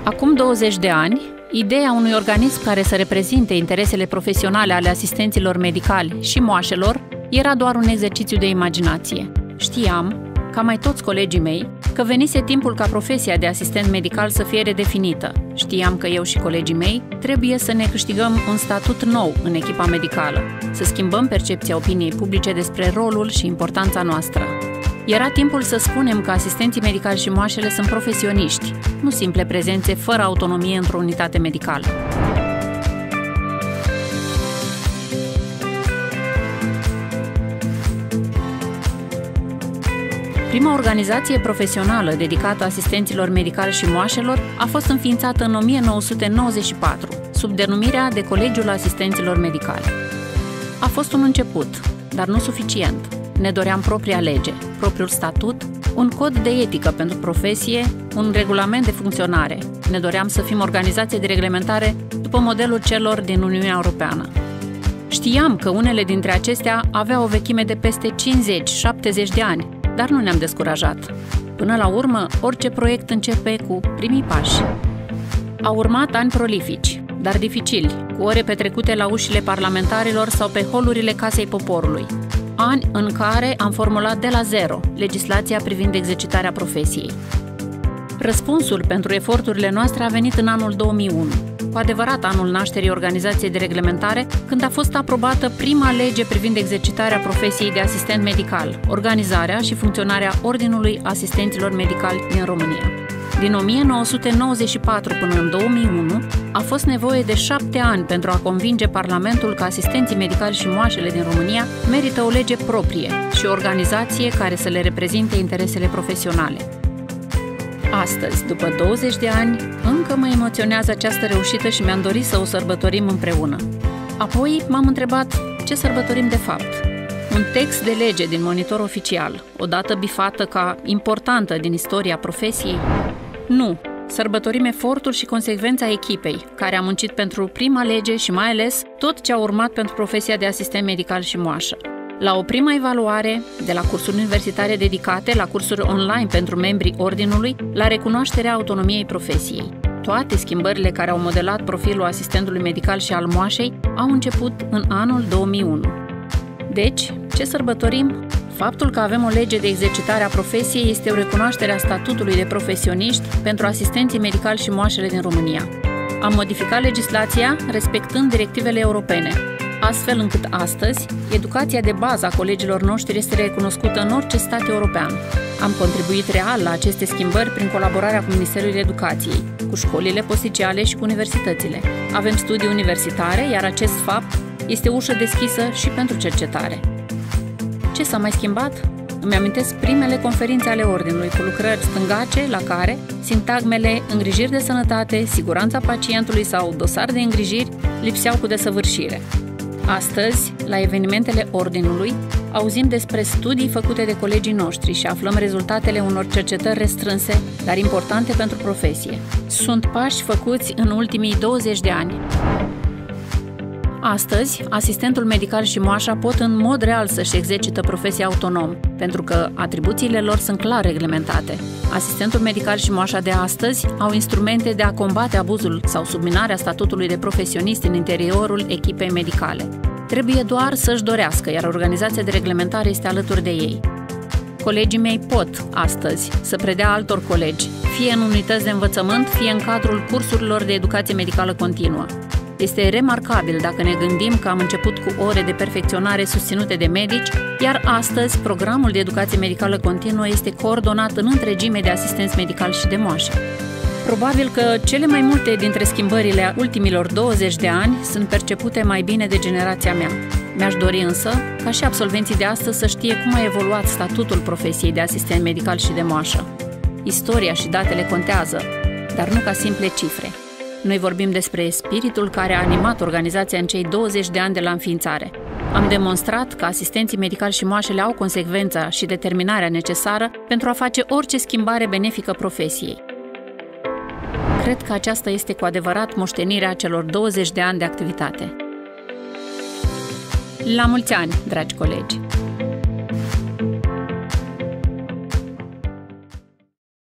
Acum 20 de ani, ideea unui organism care să reprezinte interesele profesionale ale asistenților medicali și moașelor era doar un exercițiu de imaginație. Știam, ca mai toți colegii mei, că venise timpul ca profesia de asistent medical să fie redefinită. Știam că eu și colegii mei trebuie să ne câștigăm un statut nou în echipa medicală, să schimbăm percepția opiniei publice despre rolul și importanța noastră. Era timpul să spunem că asistenții medicali și moașele sunt profesioniști, nu simple prezențe fără autonomie într-o unitate medicală. Prima organizație profesională dedicată asistenților medicali și moașelor a fost înființată în 1994, sub denumirea de Colegiul Asistenților Medicali. A fost un început, dar nu suficient. Ne doream propria lege, propriul statut, un cod de etică pentru profesie, un regulament de funcționare. Ne doream să fim organizație de reglementare după modelul celor din Uniunea Europeană. Știam că unele dintre acestea aveau o vechime de peste 50-70 de ani, dar nu ne-am descurajat. Până la urmă, orice proiect începe cu primii pași. Au urmat ani prolifici, dar dificili, cu ore petrecute la ușile parlamentarilor sau pe holurile Casei Poporului. Ani în care am formulat de la zero legislația privind exercitarea profesiei. Răspunsul pentru eforturile noastre a venit în anul 2001, cu adevărat anul nașterii organizației de reglementare, când a fost aprobată prima lege privind exercitarea profesiei de asistent medical, organizarea și funcționarea Ordinului Asistenților Medicali din România. Din 1994 până în 2001, a fost nevoie de 7 ani pentru a convinge Parlamentul că asistenții medicali și moașele din România merită o lege proprie și o organizație care să le reprezinte interesele profesionale. Astăzi, după 20 de ani, încă mă emoționează această reușită și mi-am dorit să o sărbătorim împreună. Apoi m-am întrebat ce sărbătorim de fapt. Un text de lege din Monitor Oficial, o dată bifată ca importantă din istoria profesiei? Nu, sărbătorim efortul și consecvența echipei, care a muncit pentru prima lege și mai ales tot ce a urmat pentru profesia de asistent medical și moașă. La o primă evaluare, de la cursuri universitare dedicate, la cursuri online pentru membrii Ordinului, la recunoașterea autonomiei profesiei. Toate schimbările care au modelat profilul asistentului medical și al moașei au început în anul 2001. Deci, ce sărbătorim? Faptul că avem o lege de exercitare a profesiei este o recunoaștere a statutului de profesioniști pentru asistenții medicali și moașele din România. Am modificat legislația respectând directivele europene, astfel încât astăzi, educația de bază a colegilor noștri este recunoscută în orice stat european. Am contribuit real la aceste schimbări prin colaborarea cu Ministerul Educației, cu școlile posticiale și cu universitățile. Avem studii universitare, iar acest fapt este ușă deschisă și pentru cercetare. Ce s-a mai schimbat? Îmi amintesc primele conferințe ale Ordinului cu lucrări stângace la care sintagmele îngrijiri de sănătate, siguranța pacientului sau dosar de îngrijiri lipseau cu desăvârșire. Astăzi, la evenimentele Ordinului, auzim despre studii făcute de colegii noștri și aflăm rezultatele unor cercetări restrânse, dar importante pentru profesie. Sunt pași făcuți în ultimii 20 de ani. Astăzi, asistentul medical și moașa pot în mod real să-și exercită profesia autonom, pentru că atribuțiile lor sunt clar reglementate. Asistentul medical și moașa de astăzi au instrumente de a combate abuzul sau subminarea statutului de profesionist în interiorul echipei medicale. Trebuie doar să-și dorească, iar organizația de reglementare este alături de ei. Colegii mei pot, astăzi, să predea altor colegi, fie în unități de învățământ, fie în cadrul cursurilor de educație medicală continuă. Este remarcabil dacă ne gândim că am început cu ore de perfecționare susținute de medici, iar astăzi programul de educație medicală continuă este coordonat în întregime de asistenți medicali și de moașe. Probabil că cele mai multe dintre schimbările ultimilor 20 de ani sunt percepute mai bine de generația mea. Mi-aș dori însă ca și absolvenții de astăzi să știe cum a evoluat statutul profesiei de asistent medical și de moașă. Istoria și datele contează, dar nu ca simple cifre. Noi vorbim despre spiritul care a animat organizația în cei 20 de ani de la înființare. Am demonstrat că asistenții medicali și moașele au consecvența și determinarea necesară pentru a face orice schimbare benefică profesiei. Cred că aceasta este cu adevărat moștenirea celor 20 de ani de activitate. La mulți ani, dragi colegi!